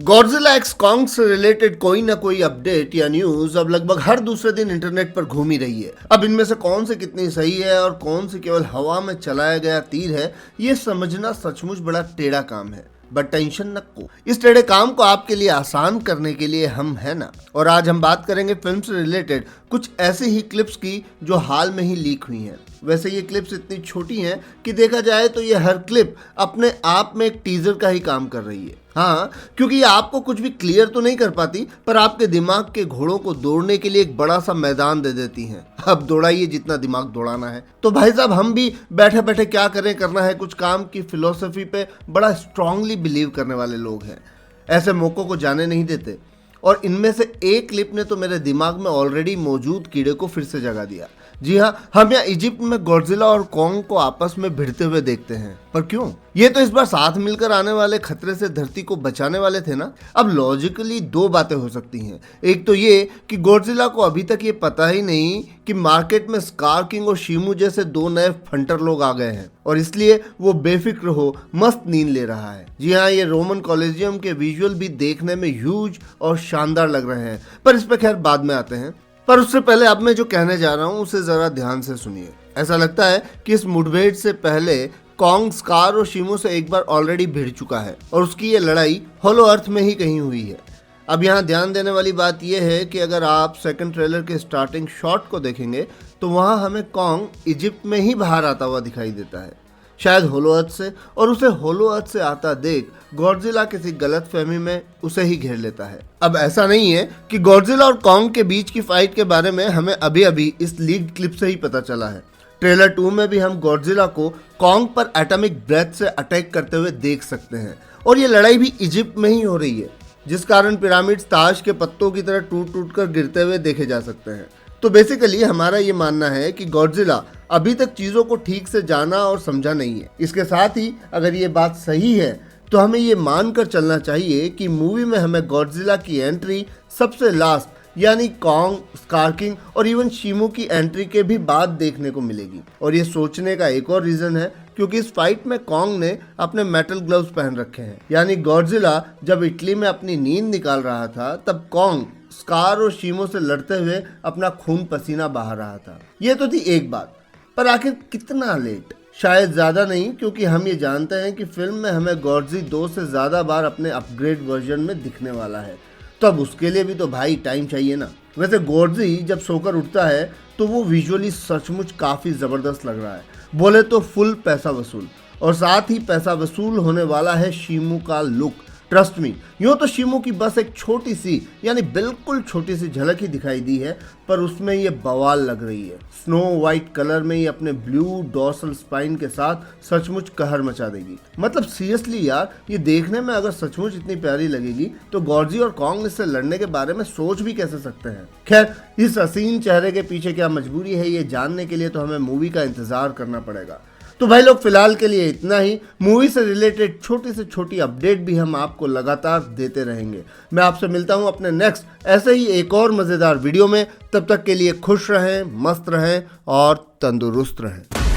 Godzilla x Kong से related कोई ना कोई अपडेट या न्यूज अब लगभग हर दूसरे दिन इंटरनेट पर घूम ही रही है। अब इनमें से कौन सी कितनी सही है और कौन सी केवल हवा में चलाया गया तीर है, ये समझना सचमुच बड़ा टेढ़ा काम है। बट टेंशन न को, इस टेढ़े काम को आपके लिए आसान करने के लिए हम है ना। और आज हम बात करेंगे फिल्म से रिलेटेड कुछ ऐसे ही क्लिप्स की जो हाल में ही लीक हुई हैं। वैसे ये क्लिप्स इतनी छोटी हैं कि देखा जाए तो ये हर क्लिप अपने आप में एक टीजर का ही काम कर रही है। हाँ, क्योंकि ये आपको कुछ भी क्लियर तो नहीं कर पाती, पर आपके दिमाग के घोड़ों को दौड़ने के लिए एक बड़ा सा मैदान दे देती हैं। अब दौड़ाइए जितना दिमाग दौड़ाना है। तो भाई साहब, हम भी बैठे बैठे क्या करें, करना है कुछ काम की फिलॉसफी पे बड़ा स्ट्रांगली बिलीव करने वाले लोग हैं। ऐसे मौकों को जाने नहीं देते। और इनमें से एक क्लिप ने तो मेरे दिमाग में ऑलरेडी मौजूद कीड़े को फिर से जगा दिया। जी हाँ, हम यहाँ इजिप्ट में गॉडजिला और कॉन्ग को आपस में भिड़ते हुए देखते हैं, पर क्यों? ये तो इस बार साथ मिलकर आने वाले खतरे से धरती को बचाने वाले थे ना। अब लॉजिकली दो बातें हो सकती हैं। एक तो ये कि गॉडजिला को अभी तक ये पता ही नहीं कि मार्केट में स्कार किंग और शिमू जैसे दो नए फंटर लोग आ गए हैं और इसलिए वो बेफिक्र हो मस्त नींद ले रहा है। जी हाँ, ये रोमन कॉलेजियम के विजुअल भी देखने में ह्यूज और शानदार लग रहे हैं, पर इस पर खैर बाद में आते हैं। पर उससे पहले अब मैं जो कहने जा रहा हूँ उसे जरा ध्यान से सुनिए। ऐसा लगता है कि इस मुठभेड़ से पहले कॉन्ग स्कार और शिमो से एक बार ऑलरेडी भिड़ चुका है और उसकी ये लड़ाई होलो अर्थ में ही कहीं हुई है। अब यहाँ ध्यान देने वाली बात यह है कि अगर आप सेकंड ट्रेलर के स्टार्टिंग शॉट को देखेंगे तो वहाँ हमें कॉन्ग इजिप्ट में ही बाहर आता हुआ दिखाई देता है, शायद होलो अर्थ से, और उसे होलो अर्थ से आता देख गॉडजिला किसी गलतफहमी में उसे ही घेर लेता है। अब ऐसा नहीं है कि गॉडजिला और कॉन्ग के बीच की फाइट के बारे में हमें अभी अभी इस लीक्ड क्लिप से ही पता चला है। ट्रेलर 2 में भी हम गॉडजिला को कॉन्ग पर एटॉमिक ब्रेथ से अटैक करते हुए देख सकते हैं और ये लड़ाई भी इजिप्ट में ही हो रही है, जिस कारण पिरामिड्स ताश के पत्तों की तरह टूट टूट कर गिरते हुए देखे जा सकते हैं। तो बेसिकली हमारा ये मानना है कि गॉडजिला अभी तक चीज़ों को ठीक से जाना और समझा नहीं है। इसके साथ ही अगर ये बात सही है तो हमें ये मानकर चलना चाहिए कि मूवी में हमें गॉडजिला की एंट्री सबसे लास्ट यानी कॉन्ग, स्कार किंग और इवन शिमू की एंट्री के भी बाद देखने को मिलेगी। और ये सोचने का एक और रीज़न है क्योंकि इस फाइट में कॉन्ग ने अपने मेटल ग्लव्स पहन रखे हैं, यानी गॉडजिला जब इटली में अपनी नींद निकाल रहा था तब कॉन्ग स्कार और शिमो से लड़ते हुए अपना खून पसीना बहा रहा था। ये तो थी एक बात, पर आखिर कितना लेट? शायद ज़्यादा नहीं, क्योंकि हम ये जानते हैं कि फिल्म में हमें गॉडजी 2 से ज़्यादा बार अपने अपग्रेड वर्जन में दिखने वाला है, तो अब उसके लिए भी तो भाई टाइम चाहिए ना। वैसे गॉडजी जब सोकर उठता है तो वो विजुअली सचमुच काफ़ी ज़बरदस्त लग रहा है। बोले तो फुल पैसा वसूल, और साथ ही पैसा वसूल होने वाला है शिमू का लुक। ट्रस्ट मी, यूँ तो शिमू की बस एक छोटी सी यानी बिल्कुल छोटी सी झलक ही दिखाई दी है, पर उसमें ये बवाल लग रही है। स्नो वाइट कलर में ये अपने ब्लू डॉर्सल स्पाइन के साथ सचमुच कहर मचा देगी। मतलब सीरियसली यार, ये देखने में अगर सचमुच इतनी प्यारी लगेगी तो गॉडजी और कॉन्ग इससे लड़ने के बारे में सोच भी कैसे सकते हैं। खैर, इस हसीन चेहरे के पीछे क्या मजबूरी है ये जानने के लिए तो हमें मूवी का इंतजार करना पड़ेगा। तो भाई लोग, फिलहाल के लिए इतना ही। मूवी से रिलेटेड छोटी से छोटी अपडेट भी हम आपको लगातार देते रहेंगे। मैं आपसे मिलता हूं अपने नेक्स्ट ऐसे ही एक और मज़ेदार वीडियो में। तब तक के लिए खुश रहें, मस्त रहें और तंदुरुस्त रहें।